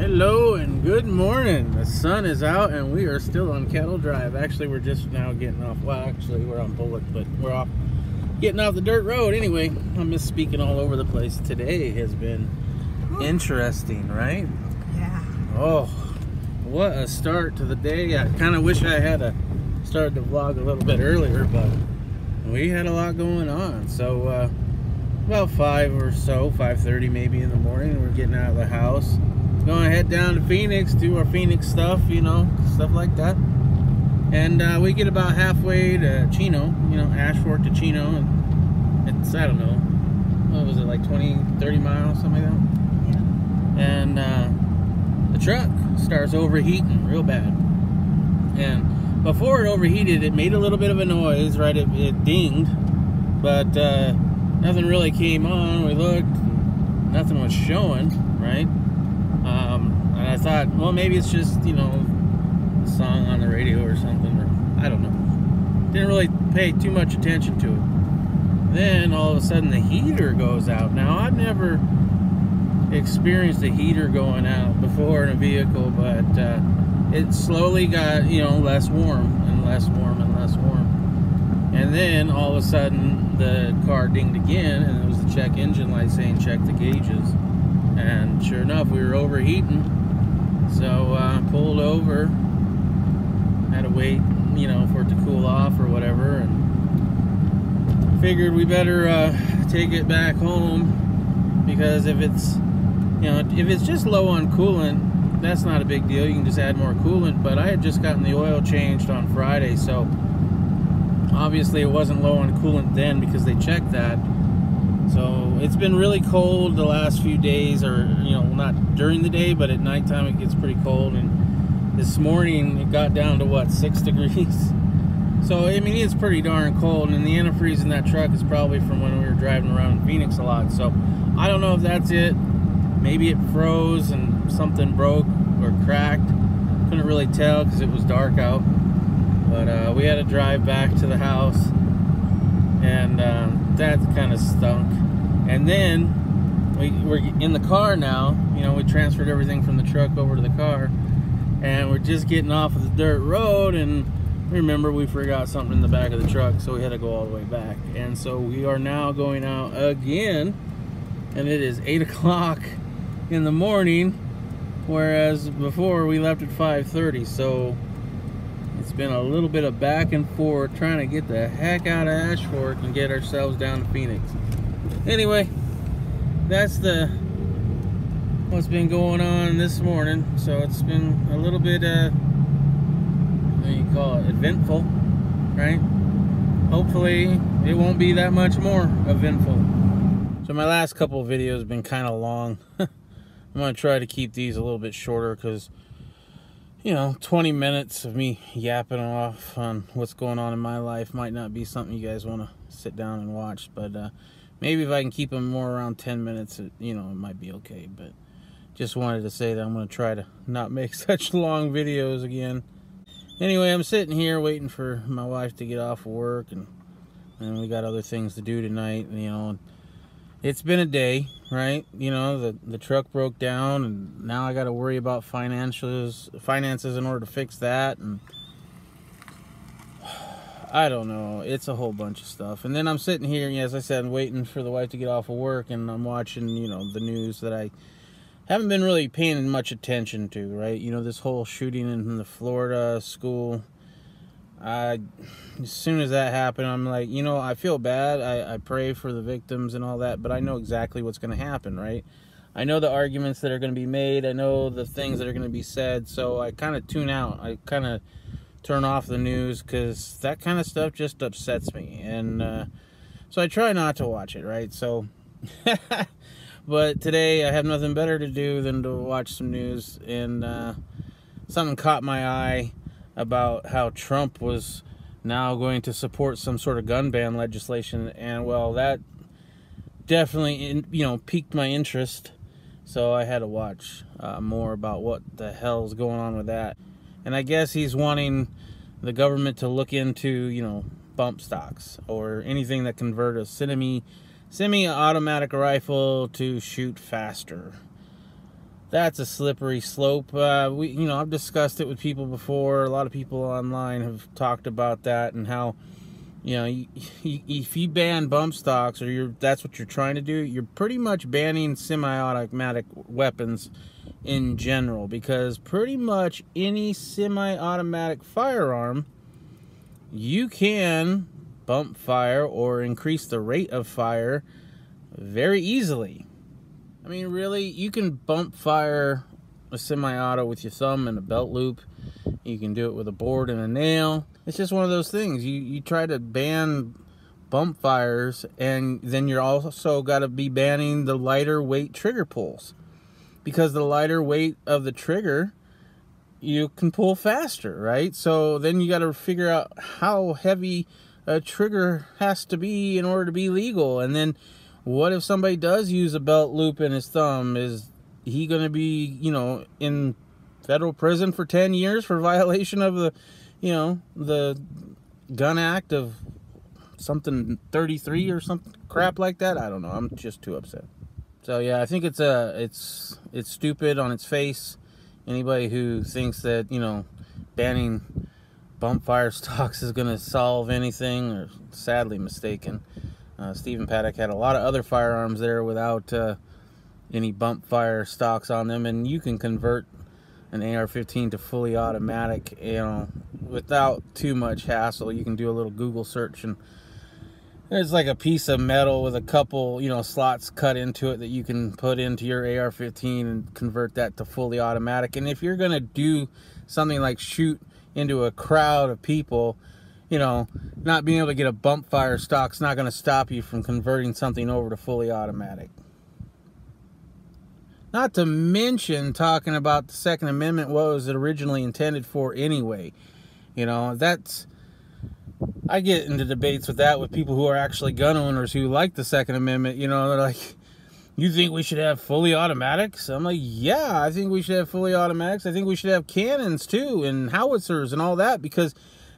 Hello and good morning. The sun is out and we are still on Cattle Drive. Actually, we're just now getting off. Well, actually, we're on Bullock, but we're off getting off the dirt road. Anyway, I'm misspeaking all over the place. Today has been interesting, right? Yeah. Oh, what a start to the day. I kind of wish I had started the vlog a little bit earlier, but we had a lot going on. So, about 5 or so, 5:30 maybe in the morning, we're getting out of the house. Going to head down to Phoenix, do our Phoenix stuff, you know, stuff like that. And we get about halfway to Chino, you know, Ashford to Chino. And it's, I don't know, what was it, like 20, 30 miles, something like that? Yeah. And the truck starts overheating real bad. And before it overheated, it made a little bit of a noise, right? It dinged, but nothing really came on. We looked, nothing was showing, right? And I thought, well, maybe it's just, you know, a song on the radio or something, or I don't know. Didn't really pay too much attention to it. Then all of a sudden the heater goes out. Now, I've never experienced a heater going out before in a vehicle, but it slowly got, you know, less warm and less warm and less warm. And then all of a sudden the car dinged again, and it was the check engine light saying check the gauges. And sure enough, we were overheating. So pulled over, had to wait, you know, for it to cool off or whatever, and figured we better take it back home, because if it's, you know, if it's just low on coolant, that's not a big deal. You can just add more coolant. But I had just gotten the oil changed on Friday, so obviously it wasn't low on coolant then, because they checked that. So it's been really cold the last few days, or, you know, not during the day, but at nighttime it gets pretty cold. And this morning it got down to what, 6 degrees. So I mean, it's pretty darn cold, and the antifreeze in that truck is probably from when we were driving around in Phoenix a lot. So I don't know if that's it. Maybe it froze and something broke or cracked. Couldn't really tell because it was dark out. But we had to drive back to the house, and that kind of stunk. And then we're in the car now. You know, we transferred everything from the truck over to the car, and we're just getting off of the dirt road, and remember, we forgot something in the back of the truck, so we had to go all the way back. And so we are now going out again, and it is 8 o'clock in the morning, whereas before we left at 5:30. So it's been a little bit of back and forth trying to get the heck out of Ashford and get ourselves down to Phoenix. Anyway, that's what's been going on this morning. So it's been a little bit what do you call it, eventful, right? Hopefully it won't be that much more eventful. So my last couple of videos have been kind of long. I'm going to try to keep these a little bit shorter, because, you know, 20 minutes of me yapping off on what's going on in my life might not be something you guys want to sit down and watch. But maybe if I can keep them more around 10 minutes, you know, it might be okay. But just wanted to say that I'm going to try to not make such long videos again. Anyway, I'm sitting here waiting for my wife to get off of work, and we got other things to do tonight. You know, it's been a day, right? You know, the truck broke down, and now I got to worry about finances in order to fix that, and I don't know. It's a whole bunch of stuff. And then I'm sitting here, as I said, waiting for the wife to get off of work, and I'm watching, you know, the news that I haven't been really paying much attention to, right? You know, this whole shooting in the Florida school. As soon as that happened, I'm like, you know, I feel bad. I pray for the victims and all that, but I know exactly what's going to happen, right? I know the arguments that are going to be made. I know the things that are going to be said. So I kind of tune out. I kind of turn off the news, because that kind of stuff just upsets me. And so I try not to watch it, right? So... But today I have nothing better to do than to watch some news, and something caught my eye about how Trump was now going to support some sort of gun ban legislation, and well, that definitely, you know, piqued my interest. So I had to watch more about what the hell's going on with that. And I guess he's wanting the government to look into, you know, bump stocks or anything that convert a semi-automatic rifle to shoot faster. that's a slippery slope. I've discussed it with people before. A lot of people online have talked about that and how, if you ban bump stocks, or that's what you're trying to do, you're pretty much banning semi-automatic weapons in general, because pretty much any semi-automatic firearm, you can bump fire or increase the rate of fire very easily. I mean, really, you can bump fire a semi-auto with your thumb and a belt loop. You can do it with a board and a nail. It's just one of those things. You try to ban bump fires, and then you're also got to be banning the lighter weight trigger pulls, because the lighter weight of the trigger, you can pull faster, right? So then you got to figure out how heavy a trigger has to be in order to be legal. And then what if somebody does use a belt loop in his thumb? Is he going to be, in federal prison for 10 years for violation of the gun act of something 33 or something crap like that? I don't know. I'm just too upset. So yeah, I think it's stupid on its face. Anybody who thinks that, banning bump fire stocks is going to solve anything are sadly mistaken. Stephen Paddock had a lot of other firearms there without any bump fire stocks on them, and you can convert an AR-15 to fully automatic, without too much hassle. You can do a little Google search, and there's like a piece of metal with a couple, slots cut into it that you can put into your AR-15 and convert that to fully automatic. And if you're going to do something like shoot into a crowd of people, not being able to get a bump fire stock's not going to stop you from converting something over to fully automatic. Not to mention talking about the Second Amendment, what was it originally intended for anyway. I get into debates with that with people who are actually gun owners who like the Second Amendment. They're like, you think we should have fully automatics? I'm like, yeah, I think we should have fully automatics. I think we should have cannons too, and howitzers and all that, because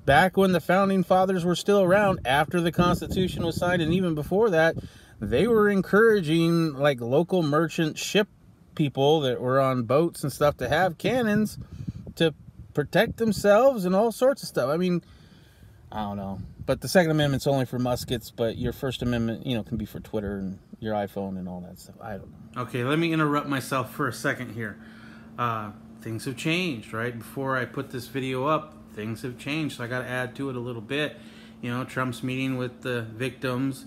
back when the Founding Fathers were still around, after the Constitution was signed, and even before that, they were encouraging like local merchant ship people that were on boats and stuff to have cannons to protect themselves and all sorts of stuff. I mean, I don't know. But the Second Amendment's only for muskets, but your First Amendment, can be for Twitter and your iPhone and all that stuff. I don't know. Okay, let me interrupt myself for a second here. Things have changed, right? Before I put this video up, things have changed, so I got to add to it a little bit. Trump's meeting with the victims,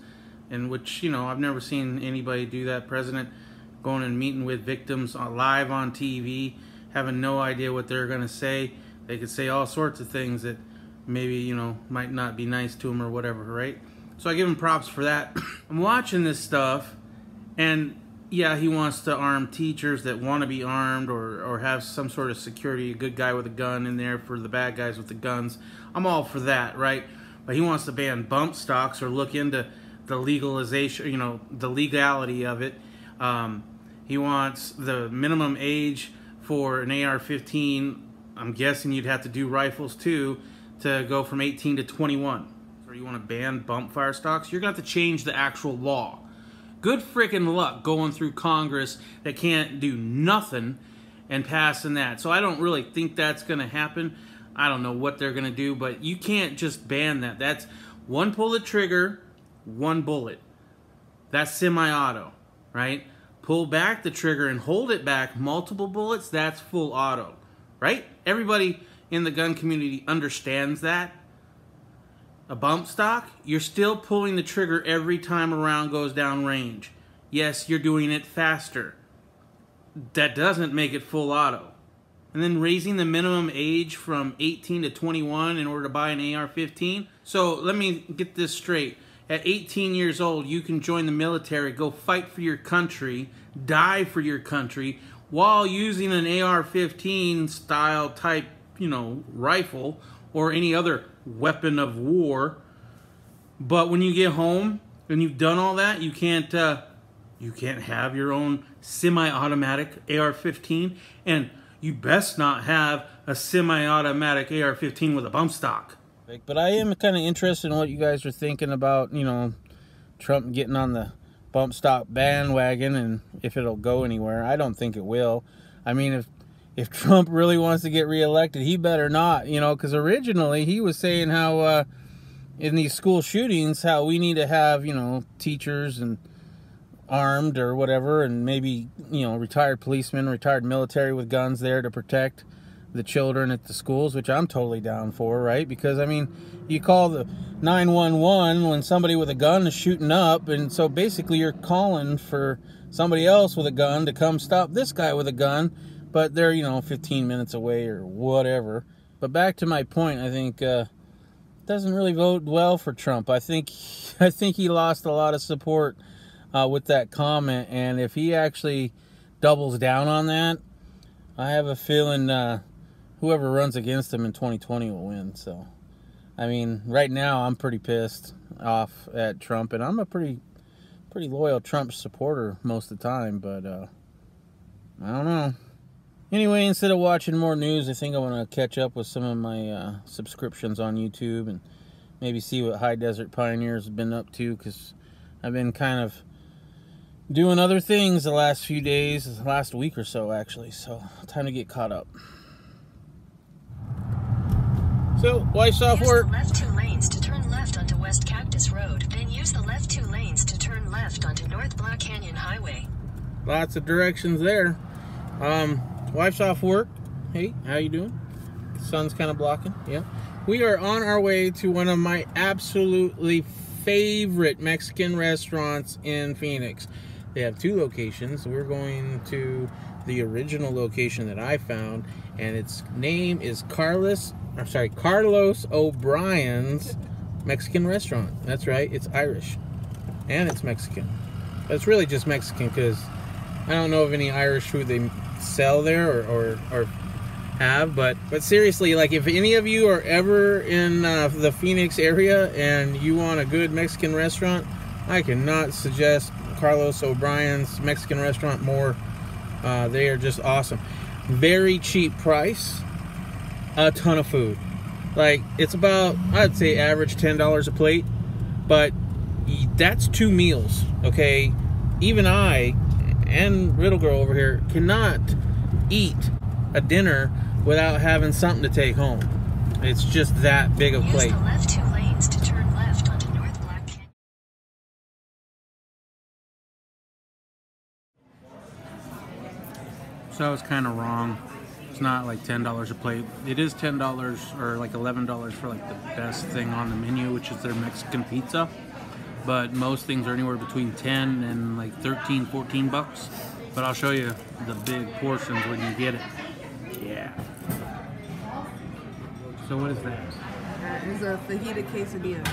in which, I've never seen anybody do that. President going and meeting with victims live on TV, having no idea what they're going to say. They could say all sorts of things that maybe, might not be nice to him or whatever, right? So I give him props for that. I'm watching this stuff, and yeah, he wants to arm teachers that want to be armed, or have some sort of security, a good guy with a gun in there for the bad guys with the guns. I'm all for that, right? But he wants to ban bump stocks or look into the legalization, the legality of it. He wants the minimum age for an AR-15, I'm guessing you'd have to do rifles too, to go from 18 to 21. Or you want to ban bump fire stocks? You're going to have to change the actual law. Good freaking luck going through Congress that can't do nothing and passing that. So I don't really think that's going to happen. I don't know what they're going to do, but you can't just ban that. That's one pull the trigger, one bullet. That's semi-auto, right? Pull back the trigger and hold it back multiple bullets, that's full auto, right? Everybody in the gun community understands that. A bump stock, you're still pulling the trigger every time a round goes down range. Yes, you're doing it faster. That doesn't make it full auto. And then raising the minimum age from 18 to 21 in order to buy an AR-15. So let me get this straight. At 18 years old, you can join the military, go fight for your country, die for your country, while using an AR-15 style type, rifle or any other weapon of war. But when you get home and you've done all that, you can't have your own semi-automatic AR-15, and you best not have a semi-automatic AR-15 with a bump stock. But I am kind of interested in what you guys are thinking about, Trump getting on the bump stock bandwagon and if it'll go anywhere. I don't think it will. I mean, if Trump really wants to get reelected, he better not, you know, because originally he was saying how in these school shootings, how we need to have, you know, teachers and armed or whatever, and maybe, you know, retired policemen, retired military with guns there to protect the children at the schools, which I'm totally down for, right? Because, I mean, you call the 911 when somebody with a gun is shooting up, and so basically you're calling for somebody else with a gun to come stop this guy with a gun, but they're, you know, 15 minutes away or whatever. But back to my point, I think doesn't really vote well for Trump. I think he lost a lot of support with that comment, and if he actually doubles down on that, I have a feeling whoever runs against him in 2020 will win. So, I mean, right now I'm pretty pissed off at Trump, and I'm a pretty loyal Trump supporter most of the time, but I don't know. Anyway, instead of watching more news, I think I want to catch up with some of my subscriptions on YouTube and maybe see what High Desert Pioneers have been up to, because I've been kind of doing other things the last few days, last week or so actually, so time to get caught up. So, wife's off work. Use the left 2 lanes to turn left onto West Cactus Road, then use the left 2 lanes to turn left onto North Black Canyon Highway. Lots of directions there. Wife's off work. Hey, how you doing? The sun's kind of blocking. Yeah. We are on our way to one of my absolutely favorite Mexican restaurants in Phoenix. They have 2 locations. We're going to the original location that I found, and its name is Carlos O'Brien's Mexican restaurant. That's right, it's Irish and it's Mexican. But it's really just Mexican because I don't know of any Irish food they sell there or have, but seriously, like, if any of you are ever in the Phoenix area and you want a good Mexican restaurant, I cannot suggest Carlos O'Brien's Mexican restaurant more. They are just awesome. Very cheap price, a ton of food. Like, it's about, I'd say, average $10 a plate, but that's 2 meals, okay? Even I and Riddle Girl over here cannot eat a dinner without having something to take home. It's just that big of a plate. Use the left 2 lanes to turn left onto North Black Canyon. So I was kind of wrong. It's not like $10 a plate. It is $10 or like $11 for like the best thing on the menu, which is their Mexican pizza. But most things are anywhere between 10 and like 13, 14 bucks. But I'll show you the big portions when you get it. Yeah. So what is that? It's a fajita quesadilla.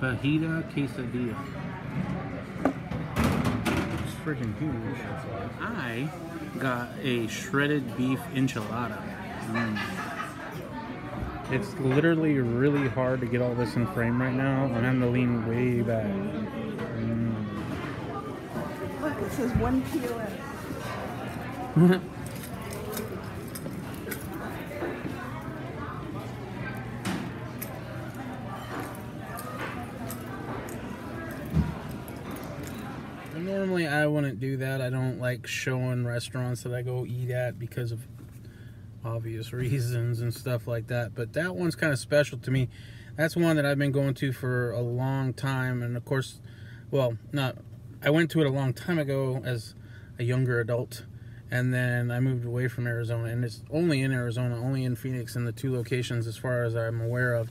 Fajita quesadilla. It's freaking huge. I got a shredded beef enchilada. It's literally really hard to get all this in frame right now. I'm having to lean way back. Look, it says 1 kilo. Normally I wouldn't do that. I don't like showing restaurants that I go eat at because of obvious reasons and stuff like that, but that one's kind of special to me. That's one that I've been going to for a long time, and of course, well, I went to it a long time ago as a younger adult, and then I moved away from Arizona, and it's only in Arizona, only in Phoenix, in the 2 locations as far as I'm aware of.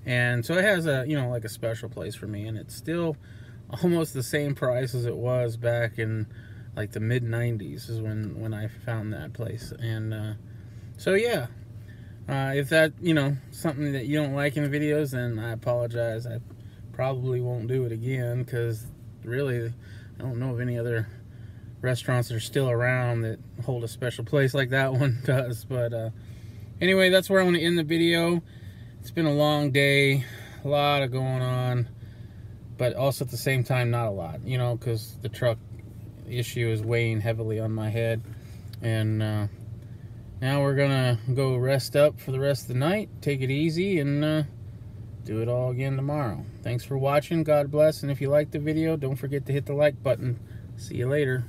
And so it has a, you know, like a special place for me, and it's still almost the same price as it was back in like the mid-90s is when I found that place. And so yeah, if that, you know, something that you don't like in the videos, then I apologize. I probably won't do it again, because really I don't know of any other restaurants that are still around that hold a special place like that one does. But anyway, that's where I want to end the video. It's been a long day, a lot of going on, but also at the same time not a lot, you know, because the truck issue is weighing heavily on my head. And now we're gonna go rest up for the rest of the night, take it easy, and do it all again tomorrow. Thanks for watching. God bless. And if you liked the video, don't forget to hit the like button. See you later.